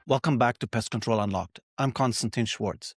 Welcome back to Pest Control Unlocked. I'm Konstantin Schwartz.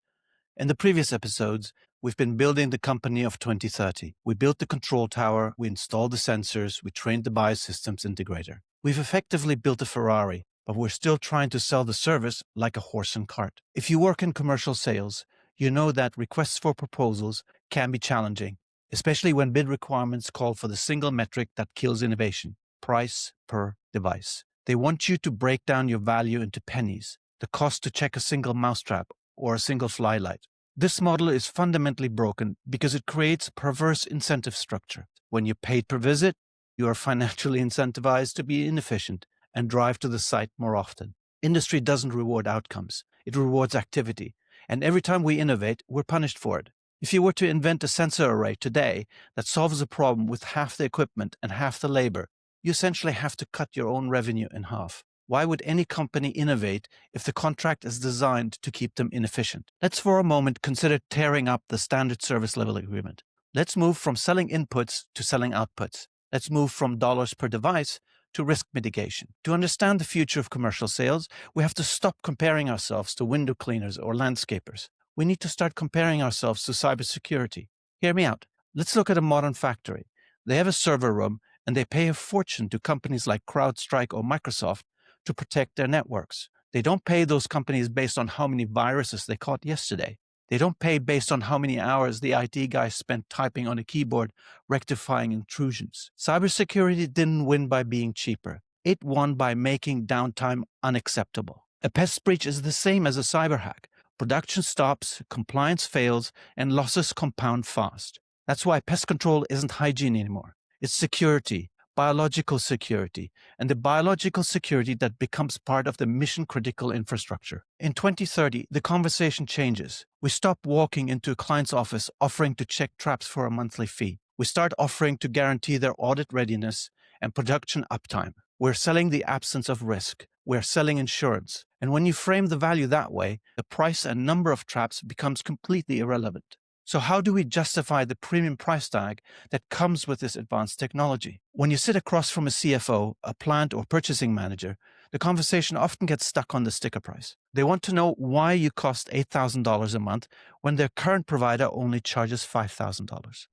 In the previous episodes, we've been building the company of 2030. We built the control tower, we installed the sensors, we trained the biosystems integrator. We've effectively built a Ferrari, but we're still trying to sell the service like a horse and cart. If you work in commercial sales, you know that requests for proposals can be challenging, especially when bid requirements call for the single metric that kills innovation: price per device. They want you to break down your value into pennies, the cost to check a single mousetrap or a single fly light. This model is fundamentally broken because it creates a perverse incentive structure. When you're paid per visit, you are financially incentivized to be inefficient and drive to the site more often. Industry doesn't reward outcomes, it rewards activity. And every time we innovate, we're punished for it. If you were to invent a sensor array today that solves a problem with half the equipment and half the labor, you essentially have to cut your own revenue in half. Why would any company innovate if the contract is designed to keep them inefficient? Let's for a moment consider tearing up the standard service level agreement. Let's move from selling inputs to selling outputs. Let's move from dollars per device to risk mitigation. To understand the future of commercial sales, we have to stop comparing ourselves to window cleaners or landscapers. We need to start comparing ourselves to cybersecurity. Hear me out. Let's look at a modern factory. They have a server room, and they pay a fortune to companies like CrowdStrike or Microsoft to protect their networks. They don't pay those companies based on how many viruses they caught yesterday. They don't pay based on how many hours the IT guy spent typing on a keyboard rectifying intrusions. Cybersecurity didn't win by being cheaper. It won by making downtime unacceptable. A pest breach is the same as a cyber hack. Production stops, compliance fails, and losses compound fast. That's why pest control isn't hygiene anymore. It's security, biological security, and the biological security that becomes part of the mission-critical infrastructure. In 2030, the conversation changes. We stop walking into a client's office offering to check traps for a monthly fee. We start offering to guarantee their audit readiness and production uptime. We're selling the absence of risk. We're selling insurance. And when you frame the value that way, the price and number of traps becomes completely irrelevant. So how do we justify the premium price tag that comes with this advanced technology? When you sit across from a CFO, a plant or purchasing manager, the conversation often gets stuck on the sticker price. They want to know why you cost $8,000 a month when their current provider only charges $5,000.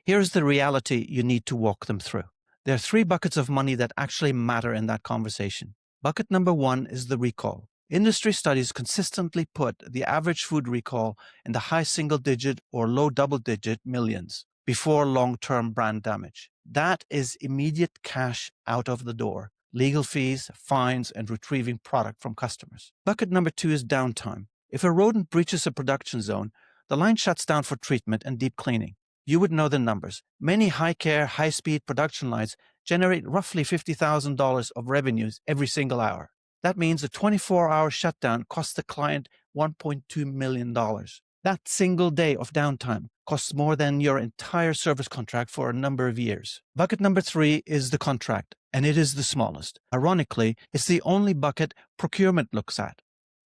Here's the reality you need to walk them through. There are three buckets of money that actually matter in that conversation. Bucket number one is the recall. Industry studies consistently put the average food recall in the high single-digit or low double-digit millions before long-term brand damage. That is immediate cash out of the door, legal fees, fines, and retrieving product from customers. Bucket number two is downtime. If a rodent breaches a production zone, the line shuts down for treatment and deep cleaning. You would know the numbers. Many high-care, high-speed production lines generate roughly $50,000 of revenues every single hour. That means a 24-hour shutdown costs the client $1.2 million. That single day of downtime costs more than your entire service contract for a number of years. Bucket number three is the contract, and it is the smallest. Ironically, it's the only bucket procurement looks at,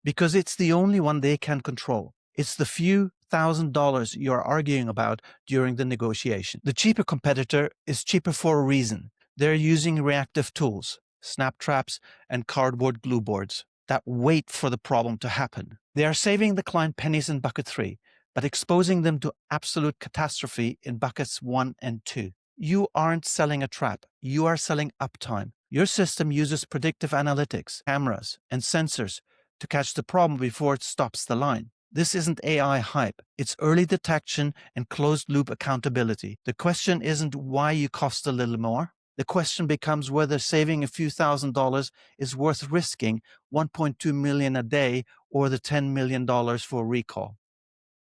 because it's the only one they can control. It's the few $1,000s you're arguing about during the negotiation. The cheaper competitor is cheaper for a reason. They're using reactive tools, snap traps, and cardboard glue boards that wait for the problem to happen. They are saving the client pennies in bucket three, but exposing them to absolute catastrophe in buckets one and two. You aren't selling a trap. You are selling uptime. Your system uses predictive analytics, cameras, and sensors to catch the problem before it stops the line. This isn't AI hype. It's early detection and closed-loop accountability. The question isn't why you cost a little more. The question becomes whether saving a few $1,000s is worth risking $1.2 million a day or the $10 million for recall.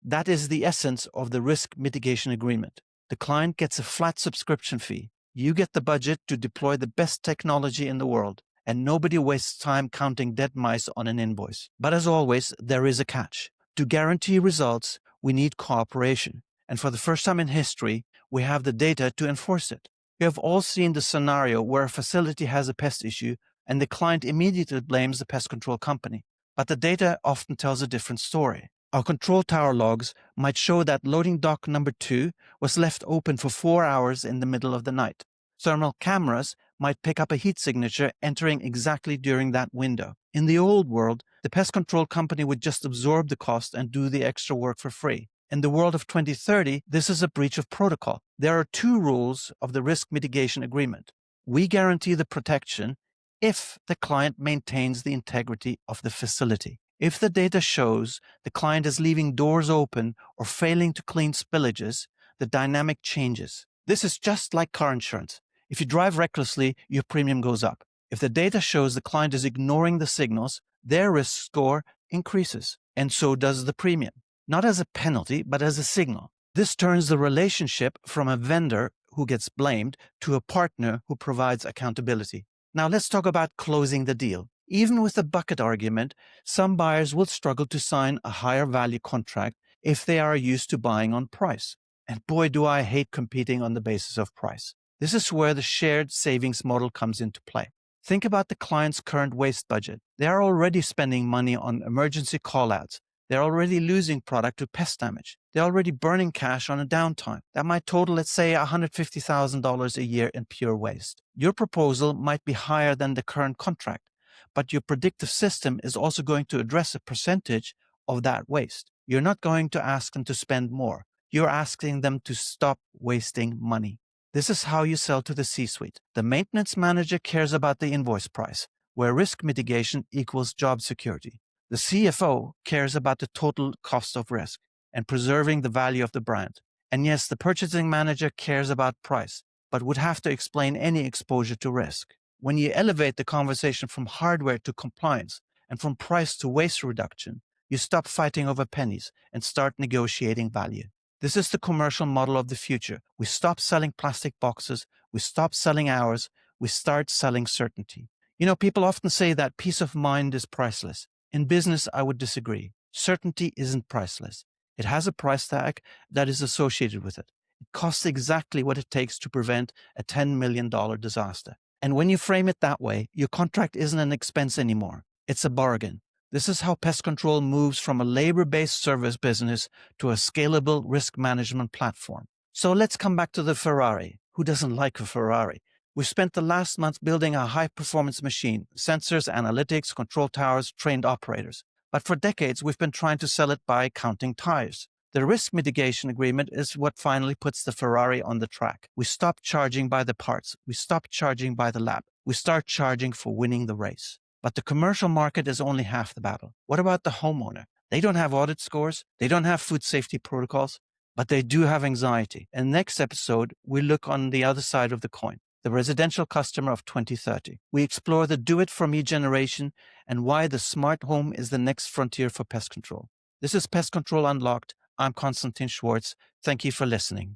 That is the essence of the risk mitigation agreement. The client gets a flat subscription fee. You get the budget to deploy the best technology in the world, and nobody wastes time counting dead mice on an invoice. But as always, there is a catch. To guarantee results, we need cooperation. And for the first time in history, we have the data to enforce it. We have all seen the scenario where a facility has a pest issue and the client immediately blames the pest control company. But the data often tells a different story. Our control tower logs might show that loading dock number 2 was left open for 4 hours in the middle of the night. Thermal cameras might pick up a heat signature entering exactly during that window. In the old world, the pest control company would just absorb the cost and do the extra work for free. In the world of 2030, this is a breach of protocol. There are two rules of the risk mitigation agreement. We guarantee the protection if the client maintains the integrity of the facility. If the data shows the client is leaving doors open or failing to clean spillages, the dynamic changes. This is just like car insurance. If you drive recklessly, your premium goes up. If the data shows the client is ignoring the signals, their risk score increases, and so does the premium. Not as a penalty, but as a signal. This turns the relationship from a vendor who gets blamed to a partner who provides accountability. Now let's talk about closing the deal. Even with the bucket argument, some buyers will struggle to sign a higher value contract if they are used to buying on price. And boy, do I hate competing on the basis of price. This is where the shared savings model comes into play. Think about the client's current waste budget. They are already spending money on emergency callouts. They're already losing product to pest damage. They're already burning cash on a downtime. That might total, let's say, $150,000 a year in pure waste. Your proposal might be higher than the current contract, but your predictive system is also going to address a percentage of that waste. You're not going to ask them to spend more. You're asking them to stop wasting money. This is how you sell to the C-suite. The maintenance manager cares about the invoice price, where risk mitigation equals job security. The CFO cares about the total cost of risk and preserving the value of the brand. And yes, the purchasing manager cares about price, but would have to explain any exposure to risk. When you elevate the conversation from hardware to compliance and from price to waste reduction, you stop fighting over pennies and start negotiating value. This is the commercial model of the future. We stop selling plastic boxes, we stop selling hours, we start selling certainty. You know, people often say that peace of mind is priceless. In business, I would disagree. Certainty isn't priceless. It has a price tag that is associated with it. It costs exactly what it takes to prevent a $10 million disaster. And when you frame it that way, your contract isn't an expense anymore. It's a bargain. This is how pest control moves from a labor-based service business to a scalable risk management platform. So let's come back to the Ferrari. Who doesn't like a Ferrari? We spent the last month building a high-performance machine, sensors, analytics, control towers, trained operators. But for decades, we've been trying to sell it by counting tires. The risk mitigation agreement is what finally puts the Ferrari on the track. We stop charging by the parts. We stop charging by the lap. We start charging for winning the race. But the commercial market is only half the battle. What about the homeowner? They don't have audit scores. They don't have food safety protocols, but they do have anxiety. And next episode, we look on the other side of the coin. The residential customer of 2030. We explore the do-it-for-me generation and why the smart home is the next frontier for pest control. This is Pest Control Unlocked. I'm Konstantin Schwartz. Thank you for listening.